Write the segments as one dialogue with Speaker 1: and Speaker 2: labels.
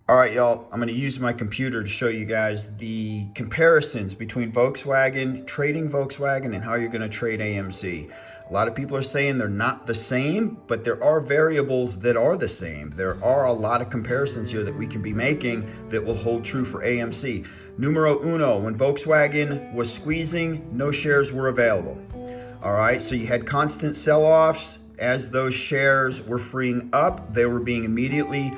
Speaker 1: All right, y'all, I'm going to use my computer to show you guys the comparisons between Volkswagen, trading Volkswagen, and how you're going to trade AMC. A lot of people are saying they're not the same, but there are variables that are the same. There are a lot of comparisons here that we can be making that will hold true for AMC. Numero uno, when Volkswagen was squeezing, no shares were available. All right, so you had constant sell-offs. As those shares were freeing up, they were being immediately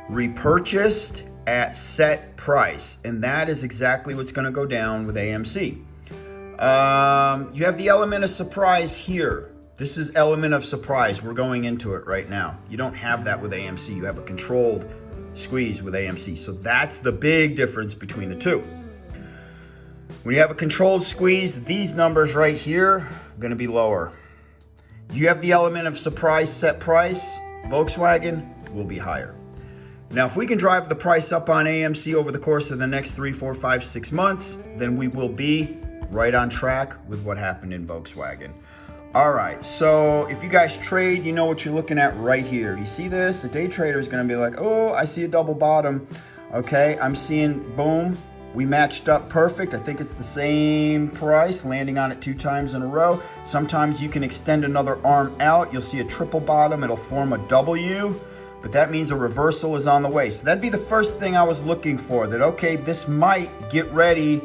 Speaker 1: repurchased at set price, and that is exactly what's going to go down with AMC. You have the element of surprise here. This is element of surprise. We're going into it right now. You don't have that with AMC. You have a controlled squeeze with AMC. So that's the big difference between the two. When you have a controlled squeeze, these numbers right here are going to be lower. You have the element of surprise set price. Volkswagen will be higher. Now, if we can drive the price up on AMC over the course of the next 3, 4, 5, 6 months, then we will be right on track with what happened in Volkswagen. All right, so if you guys trade, you know what you're looking at right here. You see this? The day trader is going to be like, oh, I see a double bottom. Okay, I'm seeing, boom, we matched up perfect. I think it's the same price, landing on it 2 times in a row. Sometimes you can extend another arm out. You'll see a triple bottom. It'll form a W. But that means a reversal is on the way. So that'd be the first thing I was looking for, that, okay, this might get ready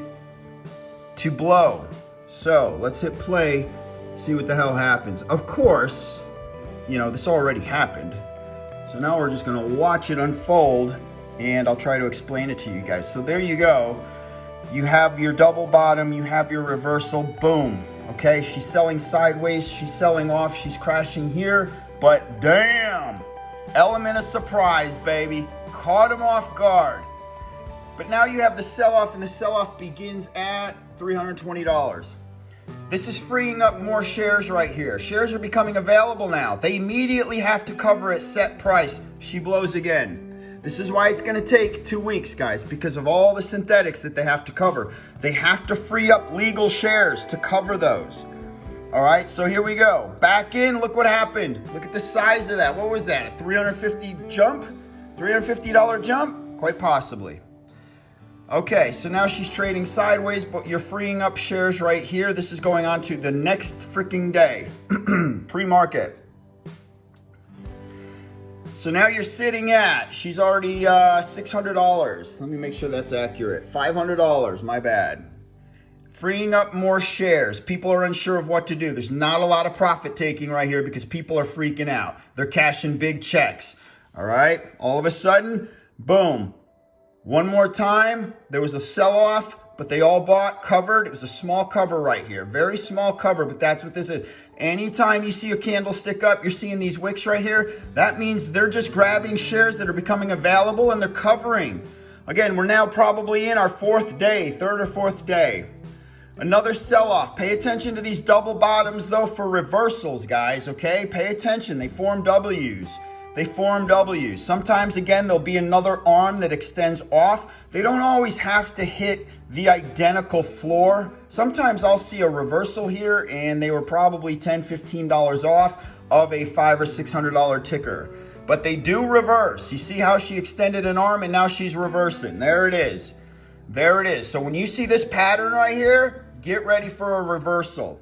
Speaker 1: to blow. So let's hit play, see what the hell happens. Of course, you know, this already happened. So now we're just gonna watch it unfold, and I'll try to explain it to you guys. So there you go. You have your double bottom, you have your reversal, boom. Okay, she's selling sideways, she's selling off, she's crashing here, but damn! Element of surprise, baby. Caught him off guard. But now you have the sell-off, and the sell-off begins at $320. This is freeing up more shares right here. Shares are becoming available now. They immediately have to cover at set price. She blows again. This is why it's going to take 2 weeks, guys, because of all the synthetics that they have to cover. They have to free up legal shares to cover those. All right, so here we go. Back in, look what happened. Look at the size of that. What was that, a $350 jump? $350 jump? Quite possibly. Okay, so now she's trading sideways, but you're freeing up shares right here. This is going on to the next freaking day, pre-market. So now you're sitting at, she's already $600. Let me make sure that's accurate. $500, my bad. Freeing up more shares. People are unsure of what to do. There's not a lot of profit taking right here because people are freaking out. They're cashing big checks. All right. All of a sudden, boom. One more time, there was a sell-off, but they all bought covered. It was a small cover right here. Very small cover, but that's what this is. Anytime you see a candlestick up, you're seeing these wicks right here. That means they're just grabbing shares that are becoming available and they're covering. Again, we're now probably in our 4th day, 3rd or 4th day. Another sell-off. Pay attention to these double bottoms, though, for reversals, guys, okay? Pay attention. They form W's. They form W's. Sometimes, again, there'll be another arm that extends off. They don't always have to hit the identical floor. Sometimes I'll see a reversal here, and they were probably $10, $15 off of a $500 or $600 ticker. But they do reverse. You see how she extended an arm, and now she's reversing. There it is. There it is. So when you see this pattern right here, get ready for a reversal.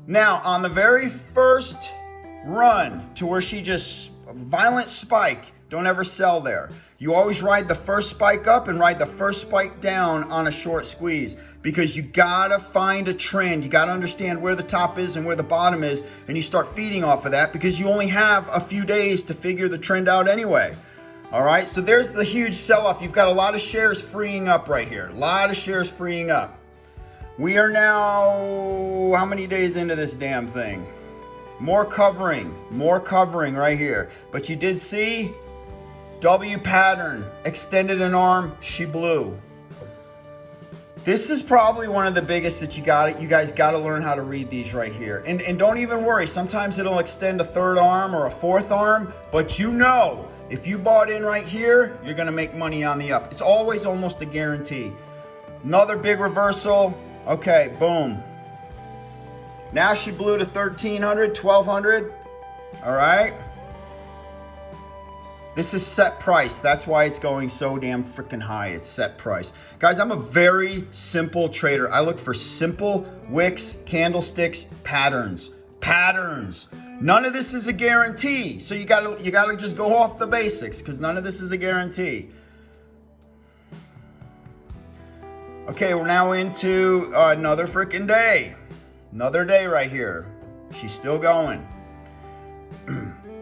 Speaker 1: Now, on the very first run to where she just violent spike, don't ever sell there. You always ride the first spike up and ride the first spike down on a short squeeze, because you gotta find a trend. You gotta understand where the top is and where the bottom is, and you start feeding off of that because you only have a few days to figure the trend out anyway. All right, so there's the huge sell-off. You've got a lot of shares freeing up right here. A lot of shares freeing up. We are now, how many days into this damn thing? More covering right here. But you did see W pattern, extended an arm, she blew. This is probably one of the biggest that you guys got to learn how to read these right here. And don't even worry. Sometimes it'll extend a 3rd arm or a 4th arm, but you know, if you bought in right here, you're going to make money on the up. It's always almost a guarantee. Another big reversal. Okay, boom. Now she blew to 1,300, 1,200. All right. This is set price. That's why it's going so damn freaking high. It's set price. Guys, I'm a very simple trader. I look for simple wicks, candlesticks, patterns. Patterns. None of this is a guarantee. So you gotta just go off the basics, because none of this is a guarantee. Okay, we're now into another freaking day. Another day right here. She's still going.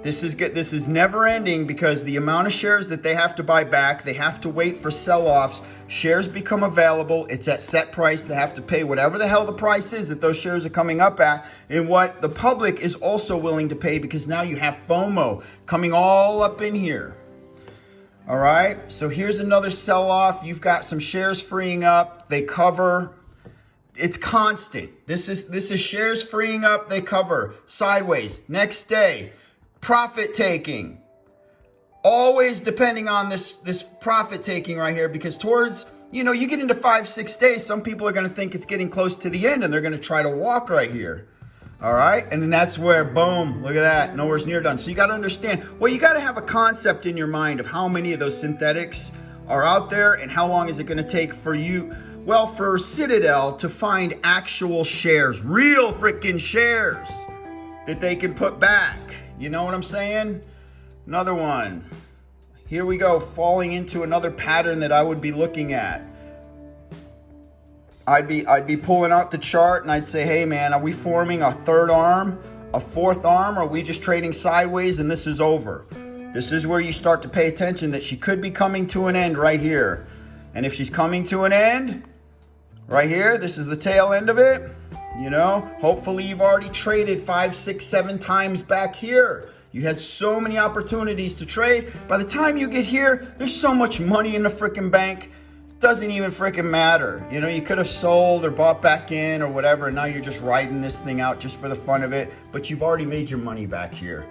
Speaker 1: This is never ending, because the amount of shares that they have to buy back, they have to wait for sell-offs. Shares become available. It's at set price. They have to pay whatever the hell the price is that those shares are coming up at, and what the public is also willing to pay, because now you have FOMO coming all up in here. All right, so here's another sell-off. You've got some shares freeing up. They cover. It's constant. This is shares freeing up. They cover sideways. Next day. Profit taking, always depending on this profit taking right here, because towards, you get into 5-6 days, some people are going to think it's getting close to the end, and they're going to try to walk right here. All right, and then that's where, boom, look at that, nowhere's near done. So you got to understand, well, you got to have a concept in your mind of how many of those synthetics are out there, and how long is it going to take for you, well, for Citadel to find actual shares, real freaking shares that they can put back. You know what I'm saying? Another one. Here we go, falling into another pattern that I would be looking at. I'd be pulling out the chart, and I'd say, hey man, are we forming a third arm, a fourth arm, or are we just trading sideways and this is over? This is where you start to pay attention that she could be coming to an end right here. And if she's coming to an end, right here, this is the tail end of it. Hopefully you've already traded 5, 6, 7 times back here. You had so many opportunities to trade. By the time you get here, there's so much money in the freaking bank. Doesn't even freaking matter. You could have sold or bought back in or whatever, and now you're just riding this thing out just for the fun of it. But you've already made your money back here.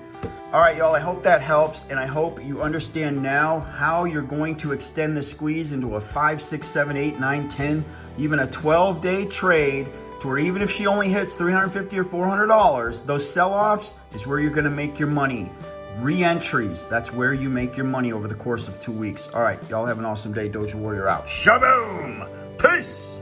Speaker 1: All right, y'all, I hope that helps, and I hope you understand now how you're going to extend the squeeze into a 5, 6, 7, 8, 9, 10, even a 12-day trade, to where even if she only hits $350 or $400, those sell-offs is where you're going to make your money. Re-entries, that's where you make your money over the course of 2 weeks. All right, y'all have an awesome day. Doge Warrior out. Shaboom! Peace!